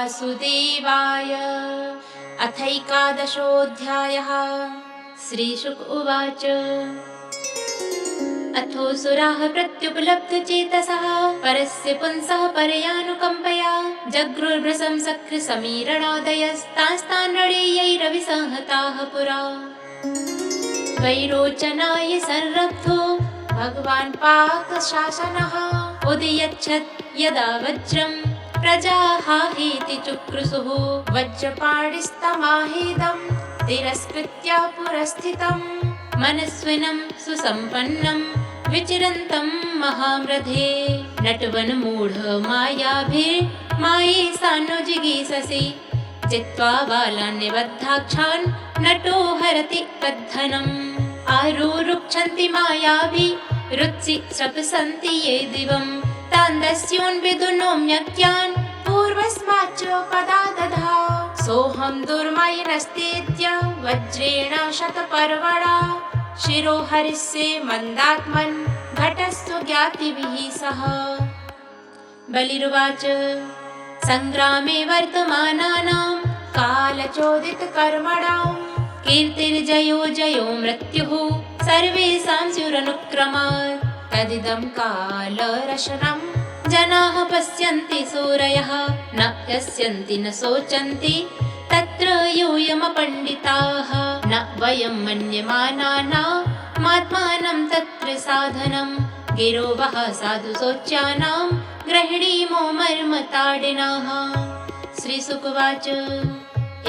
वासुदेवाय। अथैकादशोऽध्यायः। श्रीशुक उवाच। अथोऽसुराः प्रत्युपलब्धचेतसः परस्य पुंसः परयानुकम्पया जगृभृशं सख्रसमीरणादयस्तास्तान् रणेयैरविसंहताः पुरा। वैरोचनाय संरब्धो भगवान् पाकशासनः उदयच्छत् यदा वज्रं प्रजाहाहेति चुक्रुषुः। वज्रपाणिस्तमाहेदं तिरस्कृत्य पुरस्थितं मनस्विनं सुसम्पन्नं विचरन्तं महामृधे। नटवन्मूढमायाभिर्मायेशानुजिगीषसि चित्वा बालान् निबद्धाक्षान् नटो हरति तद्धनम्। आरुरुक्षन्ति मायाभि रुत्सि शपसन्ति ये दिवं तान् दस्योन्विदुनोम्यज्ञान् पूर्वस्माच्च पदा दधा। सोऽहं दुर्मयिनस्तेत्य वज्रेण शतपर्वणा शिरो हरिष्ये मन्दात्मन् घटस्व ज्ञातिभिः सह। बलिरुवाच। संग्रामे वर्तमानानां कालचोदितकर्मणां कीर्तिर्जयो जयो मृत्युः सर्वेषां स्युरनुक्रमात्। तदिदं कालरशनं जनाः पश्यन्ति सूरयः न पश्यन्ति न शोचन्ति तत्र यूयमपण्डिताः। न वयं मन्यमानानामात्मानं तत्र साधनं गिरो वः साधु शौच्यानां गृह्णीमो मर्मताडिनः। श्रीशुकवाच।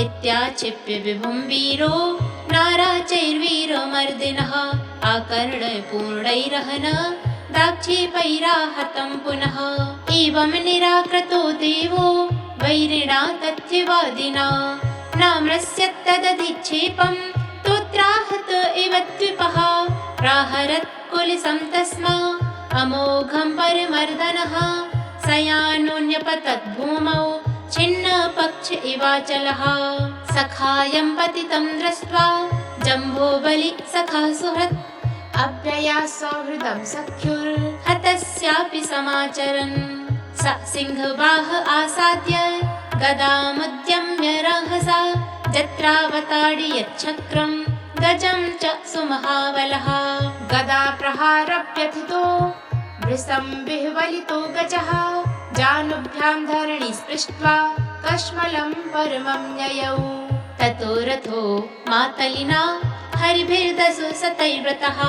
इत्याक्षिप्य विभुं वीरो नाराचैर्वीरमर्दिनः आकर्ण्य पूर्णैरहन दाक्षेपैराहतं पुनः। एवं निराकृतो देवो वैरिणा तथ्यवादिना नाम्रस्यत्तदधिक्षेपं तोत्राहत इव द्विपः। प्राहरत् कुलिसं तस्मा अमोघं परमर्दनः सयानुन्यपतत् भूमौ छिन्नपक्ष इवाचलः। सखायं पतितं दृष्ट्वा जम्बोबलि सखा सुहृत् अव्यया सौहृदं सख्युर्हतस्यापि समाचरन्। स सिंहवाह आसाद्य गदामुद्यम्य रहसा जत्रावताडि यच्छक्रं गजं च सुमहाबलः। गदा प्रहारव्यथितो वृषं विह्वलितो गजः जानुभ्यां धरणि स्पृष्ट्वा कश्मलं परमं ययौ। ततो रथो मातलिना हरिभिर्दशु शतैर्व्रतः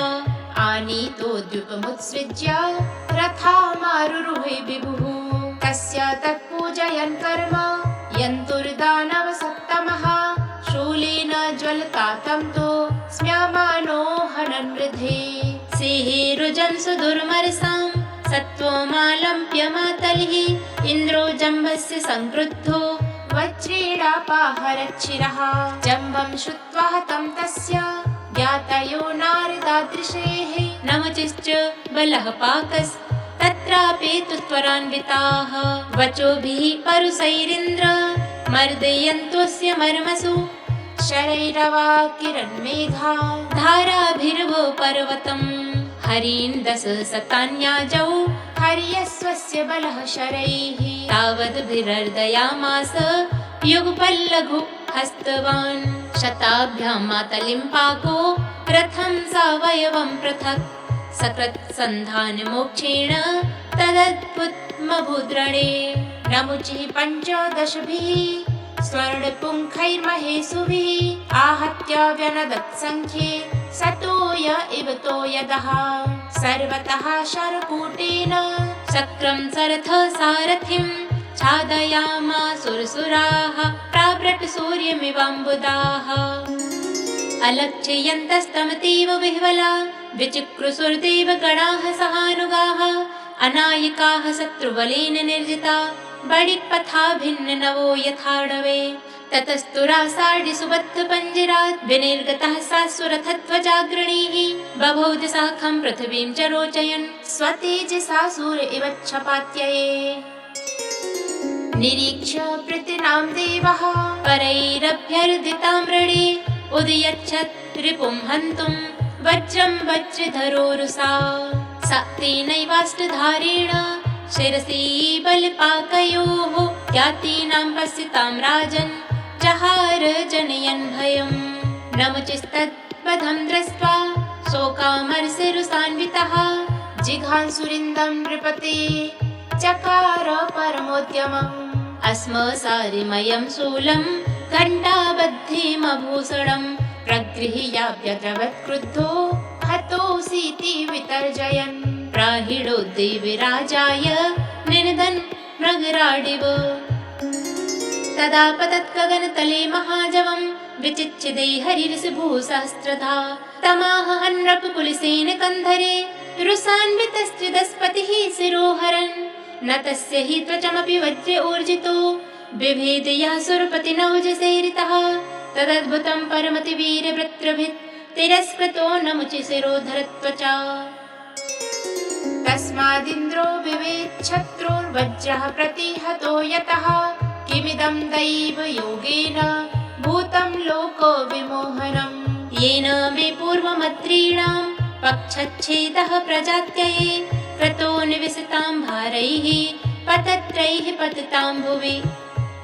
आनीतो द्युपमुत्सृज्य रथामारुरुहे विभुः। तस्य तत्पूजयन् कर्म यन्तुर्दानवसत्तमः शूलेन ज्वलता तं तु स्म्यमानो हनन्मृधे। सिंहेरुजं सुदुर्मरसां सत्त्वमालम्प्य मातलिः इन्द्रो जम्बस्य संक्रुद्धो वज्रेणापाहरच्छिरः। जम्बं श्रुत्वा हतं तस्य ज्ञातयो नारदादृशेः नमचिश्च बलः पाकस्तत्रापेतु त्वरान्विताः। वचोभिः परुषैरिन्द्र मर्दयन्तोऽस्य मर्मसु शरैरवाकिरन्मेघा धाराभिर्वो पर्वतम्। हरीन् दशशतान्याजौ हर्यस्वस्य बलः शरैः तावद्भिरर्दयामास युगपल्लघु हस्तवान्। शताभ्यां मातलिं पाको रथं सावयवं पृथक् सकृत् सन्धानमोक्षेण तदद्भुतमभूद्रणे। नमुचिः पञ्चदशभिः स्वर्णपुङ्खैर्महेशुभिः आहत्य व्यनदत्सङ्ख्ये सतोय इव तोयदः। सर्वतः शरकूटेन शक्रं सरथ सारथिं छादयामासुरसुराः प्राव्रट सूर्यमिवाम्बुदाः। अलक्ष्यन्तस्तमतीव विह्वला विचिक्रुसुर्देव गणाः सहानुगाः अनायकाः शत्रुबलेन निर्जिता बडिक्पथा भिन्न नवो यथाडवे। ततस्तुरासाडि सुबद्ध पञ्जरात् विनिर्गतः सासुरथध्वजाग्रणीः बभौज शाखं पृथिवीं च रोचयन् स्वतेजसा सूर्य इवच्छपात्यये। निरीक्ष्य प्रीतिनां देवः परैरभ्यर्दितां रणे उदयच्छत् रिपुं हन्तुं वज्रं वज्रधरोरुषा। स तेनैवाष्टधारेण शिरसि बलपाकयोः ज्ञातीनां पश्यतां राजन् जहार जनयन् भयम् नमुचिस्तद्वधं दृष्ट्वा शोकामर्षरुषान्वितः जिघांसुरिन्दं नृपते चकार परमोद्यमम् अस्मसारिमयं शूलं घण्टाबद्धेमभूषणं प्रगृह्याव्यद्रवत् क्रुद्धो हतोऽसीति वितर्जयन् प्राहिणो देवराजाय निनदन् मृगराडिव तदा पतत् गगनतले महाजवं विचिच्छिदे हरिर्षिभूसहस्रधा तमाह हन्नृपकुलसेन कन्धरे रुषान्वितस्त्रिदस्पतिः शिरोहरन् न तस्य हि त्वचमपि वज्रे ऊर्जितो बिभेदयः सुरपतिनौजसेरितः तदद्भुतं परमतिवीरवृत्रभित् तिरस्कृतो नमुचिशिरोधरत्वचा तस्मादिन्द्रो विवेच्छत्रुर्वज्रः प्रतिहतो यतः किमिदं दैवयोगेन भूतं लोको विमोहनम् येन मे पूर्वमद्रीणां पक्षच्छेदः प्रजात्यये कृतो निविशतां भारैः पतत्रैः पतितां भुवि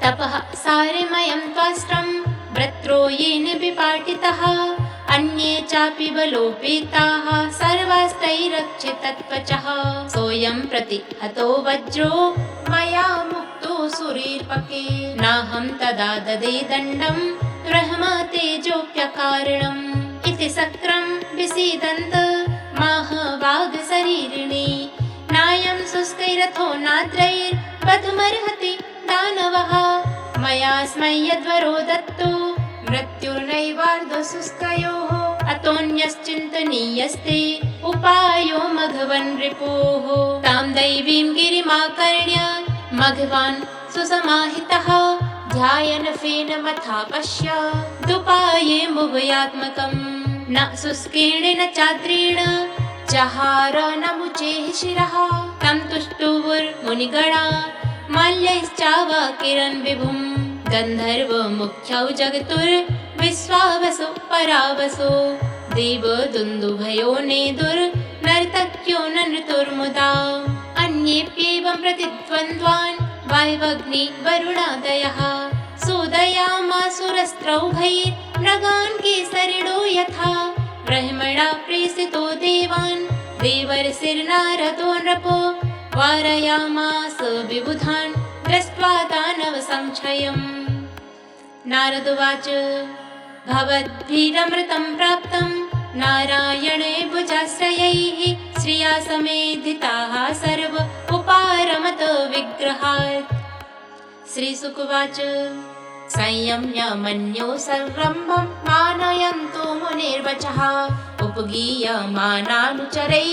तपः सारिमयं त्वाष्ट्रं वृत्रो येन विपाटितः अन्ये चापि बलोपेताः सर्वास्त्रैरक्षितत्वचः सोऽयं प्रतिहतो वज्रो मया मुक्तो सुरेर्पके नाहं तदा ददे दण्डं ब्रह्मतेजोऽप्यकारणम् इति शक्रं विसीदन्त माहवागशरीरिणी नायं शुष्कैरथो नाद्रैर्वधुमर्हति दानवः मयास्मै यद्वरो दत्तो मृत्युर्नैवार्धशुष्कयोः अतोऽन्यश्चिन्तनीयस्ते उपायो मघवन् रिपोः तां दैवीं गिरिमाकर्ण्य मघवान् सुसमाहितः ध्यायन् फेनमथा पश्यादुपाये मुभयात्मकम् न शुष्केण न चाद्रेण जहार नमुचेः शिरः तं तुष्टुवुर्मुनिगणा माल्यैश्चावाकिरन् विभुम् गन्धर्वमुख्यौ जगतुर्विश्वावसो परावसो देवदुन्दुभयो नेदुर्नर्तक्यो न नृतुर्मुदा अन्येऽप्येवं प्रतिद्वन्द्वान् वायवग्निवरुणादयः सूदयामासुरस्त्रौभैर्मृगान् केसरिणो यथा ब्रह्मणा प्रेषितो देवान् देवर्षिर्नारदो नृपो वारयामास विबुधान् दृष्ट्वा दानवसंशयम् नारदुवाच भवद्भिरमृतं प्राप्तं नारायणे भुजाश्रयैः श्रिया समेधिताः सर्व उपारमत विग्रहात् श्रीशुकुवाच संयम्य मन्यो सर्वम्भं मानयन्तो मुनिर्वचः उपगीयमानानुचरैः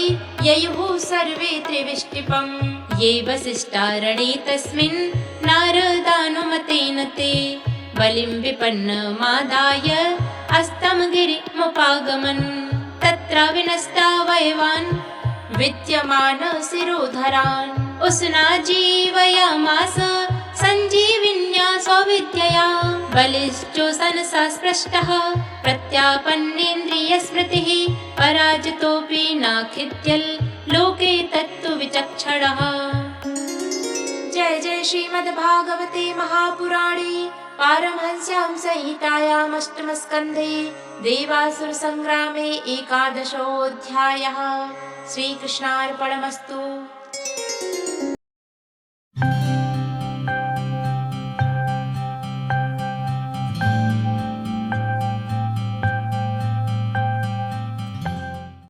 ययुः सर्वे त्रिविष्टिपम् ये वसिष्ठारणे तस्मिन् नारदानुमतेन ते बलिं विपन्नमादाय अस्तमगिरिमुपागमन् तत्र विनष्टा वयवान् विद्यमान शिरोधरान् उष्णा जीवयामास सञ्जीविन्या स्वविद्यया बलिष्ठो सनसा स्पृष्टः प्रत्यापन्नेन्द्रियस्मृतिः पराजितोऽपि नाखिद्यल् लोके तत्तु विचक्षणः। जय जय श्रीमद्भागवते महापुराणे पारमहंस्यां संहितायामष्टमस्कन्धे देवासुरसंग्रामे एकादशोऽध्यायः। श्रीकृष्णार्पणमस्तु।